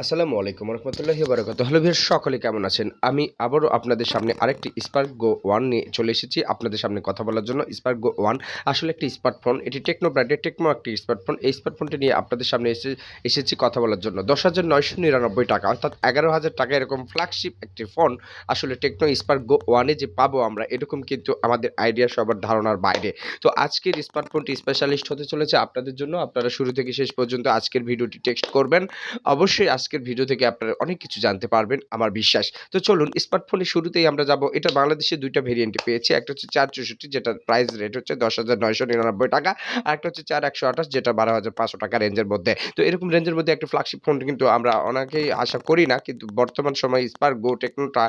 আসসালামু আলাইকুম রহমতুল্লাহি বারাকাতুহু। হ্যালো ভিউয়ার্স, সকলে কেমন আছেন? আমি আবারও আপনাদের সামনে আরেকটি স্পার্ক গো 1 নিয়ে চলে এসেছি আপনাদের সামনে কথা বলার জন্য। স্পার্ক গো 1 আসলে একটি স্মার্টফোন। এটি টেকনো ব্র্যান্ডের টেকনো একটি স্মার্টফোন। এই স্মার্টফোনটি নিয়ে আপনাদের সামনে এসেছি কথা বলার জন্য। ৳১০,৯৯৯ অর্থাৎ ৳১১,০০০ এরকম ফ্ল্যাগশিপ একটি ফোন আসলে টেকনো স্পার্ক গো 1 এ যে পাবো আমরা, এরকম কিন্তু আমাদের আইডিয়া সবার ধারণার বাইরে। তো আজকের স্মার্টফোনটি স্পেশালিস্ট হতে চলেছে আপনাদের জন্য। আপনারা শুরু থেকে শেষ পর্যন্ত আজকের ভিডিওটি টেক্সট করবেন। অবশ্যই আজকের ভিডিও থেকে আপনারা অনেক কিছু জানতে পারবেন আমার বিশ্বাস। তো চলুন স্মার্টফোনের শুরুতেই আমরা যাব। এটা বাংলাদেশে ২ টা ভেরিয়েন্টে পেয়েছি। একটা হচ্ছে ৪৬৪ যেটার প্রাইস রেট হচ্ছে ৳১০,৯৯৯ আরেকটা হচ্ছে ৪,১২৮ যেটা ৳১২,৫০০ রেঞ্জের মধ্যে। তো এরকম রেঞ্জের মধ্যে একটা ফ্ল্যাগশিপ ফোন কিন্তু আমরা অনেকেই আশা করি না। কিন্তু বর্তমান সময়ে স্পার্ক গো টেকনোটা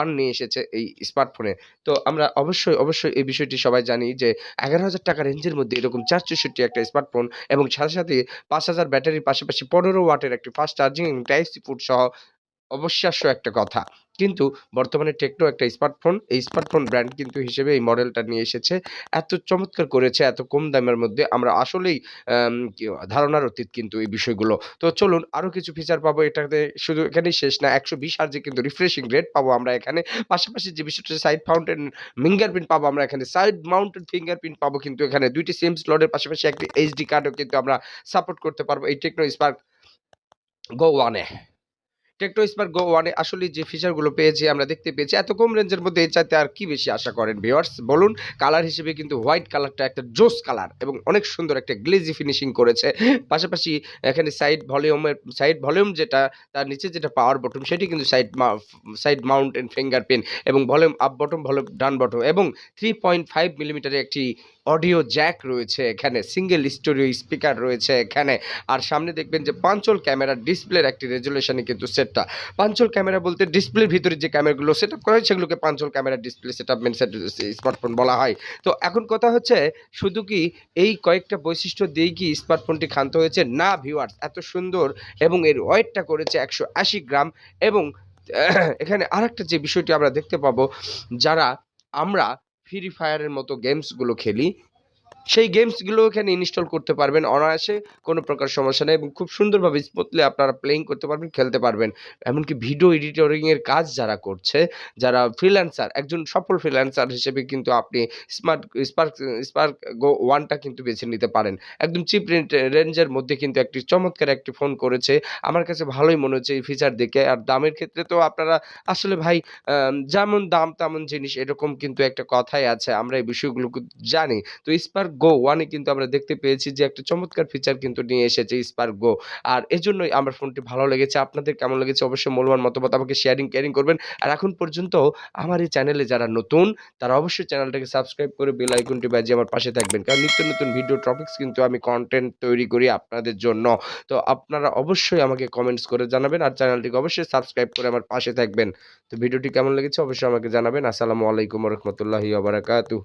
1 নিয়ে এসেছে এই স্মার্টফোনে। তো আমরা অবশ্যই এই বিষয়টি সবাই জানি যে ৳১১,০০০ রেঞ্জের মধ্যে এরকম ৪৬৪ একটা স্মার্টফোন এবং সাথে ৫,০০০ ব্যাটারির পাশাপাশি ১৫ ওয়াটের একটি ফাস্ট চার্জিং এবং টাইপ সি পোর্ট সহ অবিশ্বাস্য একটা কথা। কিন্তু বর্তমানে টেকনো একটা স্মার্টফোন, এই স্মার্টফোন ব্র্যান্ড কিন্তু হিসেবে এই মডেলটা নিয়ে এসেছে। এত চমৎকার করেছে এত কম দামের মধ্যে আমরা আসলেই কি ধারণার অতীত কিন্তু এই বিষয়গুলো। তো চলুন আরো কিছু ফিচার পাবো এটাতে, শুধু এখানেই শেষ না। ১২০ হার্জ এ কিন্তু রিফ্রেশিং রেট পাবো আমরা এখানে। পাশাপাশি যে বিষয়টা সাইড ফাউন্টেন ফিঙ্গারপ্রিন্ট পাবো আমরা এখানে। সাইড মাউন্টেড ফিঙ্গারপ্রিন্ট পাবো কিন্তু এখানে। ২ টি সিম স্লটের পাশাপাশি একটি এইচডি কার্ডও কিন্তু আমরা সাপোর্ট করতে পারবো এই টেকনো স্পার্ক গো 1 এ। টেকনো স্পার্ক গো 1 এ আসলেই যে ফিচার গুলো পেয়েছি আমরা দেখতে পেয়েছি। এত কম রেঞ্জের মধ্যে এর চাইতে আর কি বেশি আশা করেন ভিউয়ার্স বলুন? কালার হিসেবে কিন্তু হোয়াইট কালারটা একটা জোস কালার এবং অনেক সুন্দর একটা গ্লেজি ফিনিশিং করেছে। পাশাপাশি এখানে সাইড ভলিউম যেটা, তার নিচে যেটা পাওয়ার বটন সেটি কিন্তু সাইড মাউন্ট এন্ড ফিঙ্গারপ্রিন্ট এবং volume up button, volume down button এবং 3.5 মিলিমিটারের একটি অডিও জ্যাক রয়েছে এখানে। সিঙ্গেল স্টোরিও স্পিকার রয়েছে এখানে। আর সামনে দেখবেন যে পাঞ্চল ক্যামেরা ডিসপ্লের একটি রেজোলিউশনে কিন্তু সেটটা। পাঞ্চল ক্যামেরা বলতে ডিসপ্লের ভিতরে যে ক্যামেরাগুলো সেটআপ করা হয় সেগুলোকে পাঞ্চল camera display setup main smartphone বলা হয়। তো এখন কথা হচ্ছে, শুধু কি এই কয়েকটা বৈশিষ্ট্য দিয়েই কি স্মার্টফোনটি ক্ষান্ত হয়েছে? না ভিউয়ার্স, এত সুন্দর এবং এর ওয়েটটা করেছে ১৮০ গ্রাম এবং এখানে আরেকটা যে বিষয়টি আমরা দেখতে পাবো, যারা আমরা ফ্রি ফায়ারের মতো গেমসগুলো খেলি, সেই গেমসগুলো এখানে ইনস্টল করতে পারবেন অনায়াসে, কোনো প্রকার সমস্যা নেই এবং খুব সুন্দরভাবে স্মুথলি আপনারা প্লেইং করতে পারবেন, খেলতে পারবেন। এমনকি ভিডিও এডিটরিং এর কাজ যারা করছে, যারা ফ্রিল্যান্সার, একজন সফল ফ্রিল্যান্সার হিসেবে কিন্তু আপনি স্মার্ট স্পার্ক স্পার্ক গো 1 টা কিন্তু বেছে নিতে পারেন। একদম চিপ রেঞ্জের মধ্যে কিন্তু একটি চমৎকার একটি ফোন করেছে। আমার কাছে ভালোই মনে হচ্ছে এই ফিচার দেখে। আর দামের ক্ষেত্রে তো আপনারা আসলে ভাই, যেমন দাম তেমন জিনিস, এরকম কিন্তু একটা কথাই আছে। আমরা এই বিষয়গুলো জানি। তো স্পার্ক গো 1 এ কিন্তু আমরা দেখতে পেয়েছি যে একটা চমৎকার ফিচার কিন্তু নিয়ে এসেছে স্পার্ক গো। আর এজন্যই আমার ফোনটি ভালো লেগেছে। আপনাদের কেমন লেগেছে অবশ্যই মূল্যবান মতামত আমাকে শেয়ারিং করে করবেন। আর এখন পর্যন্ত আমার এই চ্যানেলে যারা নতুন, তারা অবশ্যই চ্যানেলটাকে সাবস্ক্রাইব করে বেল আইকনটি বাজিয়ে আমার পাশে থাকবেন। কারণ নিত্য নতুন ভিডিও টপিকস কিন্তু আমি কনটেন্ট তৈরি করি আপনাদের জন্য। তো আপনারা অবশ্যই আমাকে কমেন্টস করে জানাবেন আর চ্যানেলটিকে অবশ্যই সাবস্ক্রাইব করে আমার পাশে থাকবেন। তো ভিডিওটি কেমন লেগেছে অবশ্যই আমাকে জানাবেন। আসসালামু আলাইকুম ওয়া রাহমাতুল্লাহি ওয়া বারাকাতুহু।